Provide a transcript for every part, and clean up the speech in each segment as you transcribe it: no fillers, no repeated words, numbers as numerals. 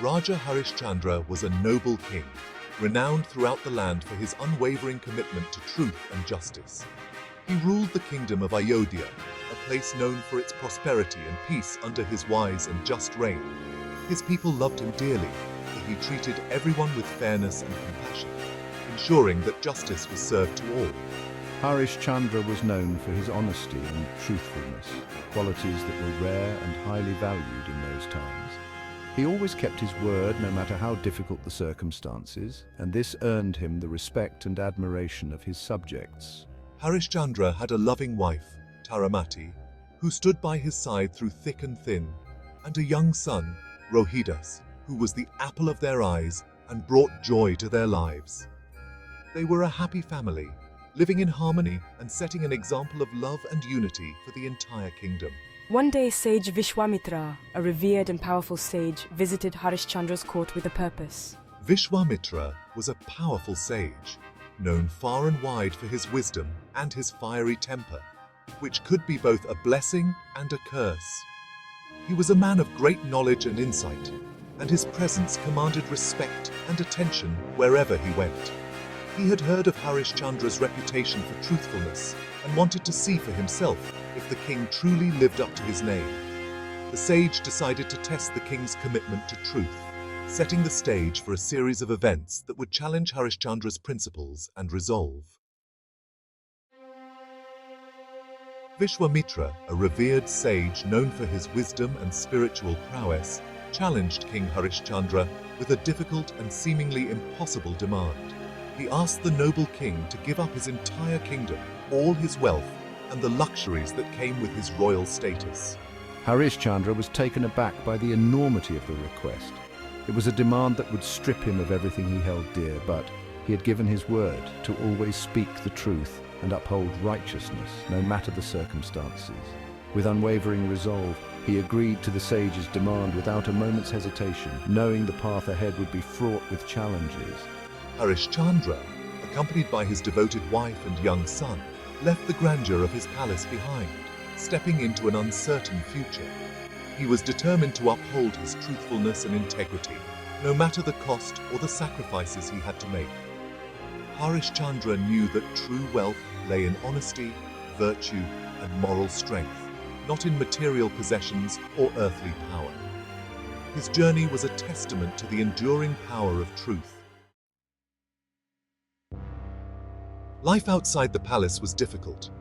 Raja Harishchandra was a noble king, renowned throughout the land for his unwavering commitment to truth and justice. He ruled the kingdom of Ayodhya, a place known for its prosperity and peace under his wise and just reign. His people loved him dearly, for he treated everyone with fairness and compassion, ensuring that justice was served to all. Harishchandra was known for his honesty and truthfulness, qualities that were rare and highly valued in those times. He always kept his word no matter how difficult the circumstances, and this earned him the respect and admiration of his subjects. Harishchandra had a loving wife, Taramati, who stood by his side through thick and thin, and a young son, Rohidas, who was the apple of their eyes and brought joy to their lives. They were a happy family, living in harmony and setting an example of love and unity for the entire kingdom. One day, sage Vishwamitra, a revered and powerful sage, visited Harishchandra's court with a purpose. Vishwamitra was a powerful sage, known far and wide for his wisdom and his fiery temper, which could be both a blessing and a curse. He was a man of great knowledge and insight, and his presence commanded respect and attention wherever he went. He had heard of Harishchandra's reputation for truthfulness and wanted to see for himself if the king truly lived up to his name. The sage decided to test the king's commitment to truth, setting the stage for a series of events that would challenge Harishchandra's principles and resolve. Vishwamitra, a revered sage known for his wisdom and spiritual prowess, challenged King Harishchandra with a difficult and seemingly impossible demand. He asked the noble king to give up his entire kingdom, all his wealth, and the luxuries that came with his royal status. Harishchandra was taken aback by the enormity of the request. It was a demand that would strip him of everything he held dear, but he had given his word to always speak the truth and uphold righteousness, no matter the circumstances. With unwavering resolve, he agreed to the sage's demand without a moment's hesitation, knowing the path ahead would be fraught with challenges. Harishchandra, accompanied by his devoted wife and young son, left the grandeur of his palace behind, stepping into an uncertain future. He was determined to uphold his truthfulness and integrity, no matter the cost or the sacrifices he had to make. Harishchandra knew that true wealth lay in honesty, virtue, and moral strength, not in material possessions or earthly power. His journey was a testament to the enduring power of truth. Life outside the palace was difficult.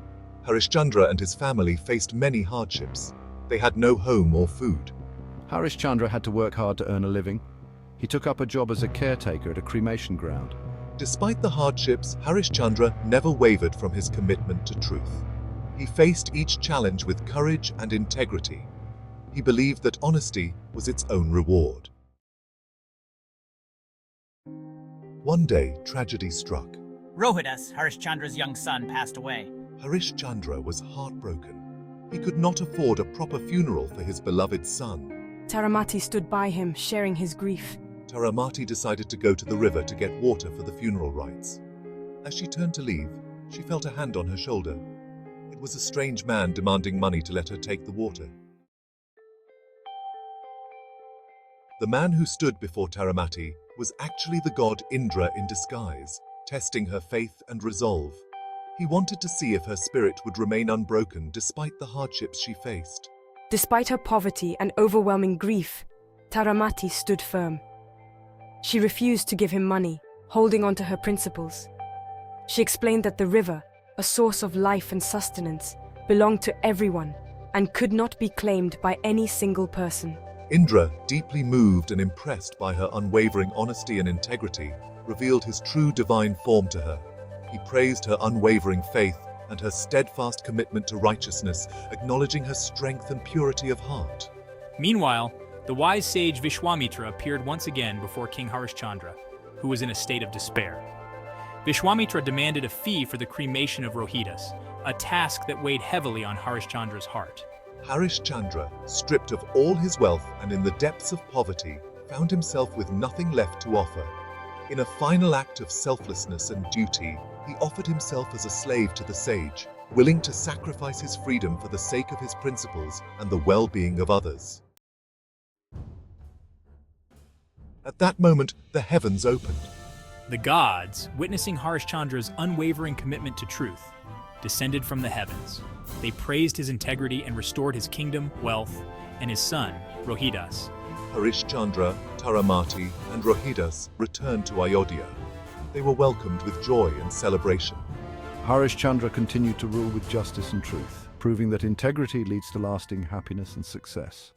Harishchandra and his family faced many hardships. They had no home or food. Harishchandra had to work hard to earn a living. He took up a job as a caretaker at a cremation ground. Despite the hardships, Harishchandra never wavered from his commitment to truth. He faced each challenge with courage and integrity. He believed that honesty was its own reward. One day, tragedy struck. Rohidas, Harishchandra's young son, passed away. Harishchandra was heartbroken. He could not afford a proper funeral for his beloved son. Taramati stood by him, sharing his grief. Taramati decided to go to the river to get water for the funeral rites. As she turned to leave, she felt a hand on her shoulder. It was a strange man demanding money to let her take the water. The man who stood before Taramati was actually the god Indra in disguise, testing her faith and resolve. He wanted to see if her spirit would remain unbroken despite the hardships she faced. Despite her poverty and overwhelming grief, Taramati stood firm. She refused to give him money, holding on to her principles. She explained that the river, a source of life and sustenance, belonged to everyone and could not be claimed by any single person. Indra, deeply moved and impressed by her unwavering honesty and integrity, revealed his true divine form to her. He praised her unwavering faith and her steadfast commitment to righteousness, acknowledging her strength and purity of heart. Meanwhile, the wise sage Vishwamitra appeared once again before King Harishchandra, who was in a state of despair. Vishwamitra demanded a fee for the cremation of Rohidas, a task that weighed heavily on Harishchandra's heart. Harishchandra, stripped of all his wealth and in the depths of poverty, found himself with nothing left to offer. In a final act of selflessness and duty, he offered himself as a slave to the sage, willing to sacrifice his freedom for the sake of his principles and the well-being of others. At that moment, the heavens opened. The gods, witnessing Harishchandra's unwavering commitment to truth, descended from the heavens. They praised his integrity and restored his kingdom, wealth, and his son, Rohidas. Harishchandra, Taramati, and Rohidas returned to Ayodhya. They were welcomed with joy and celebration. Harishchandra continued to rule with justice and truth, proving that integrity leads to lasting happiness and success.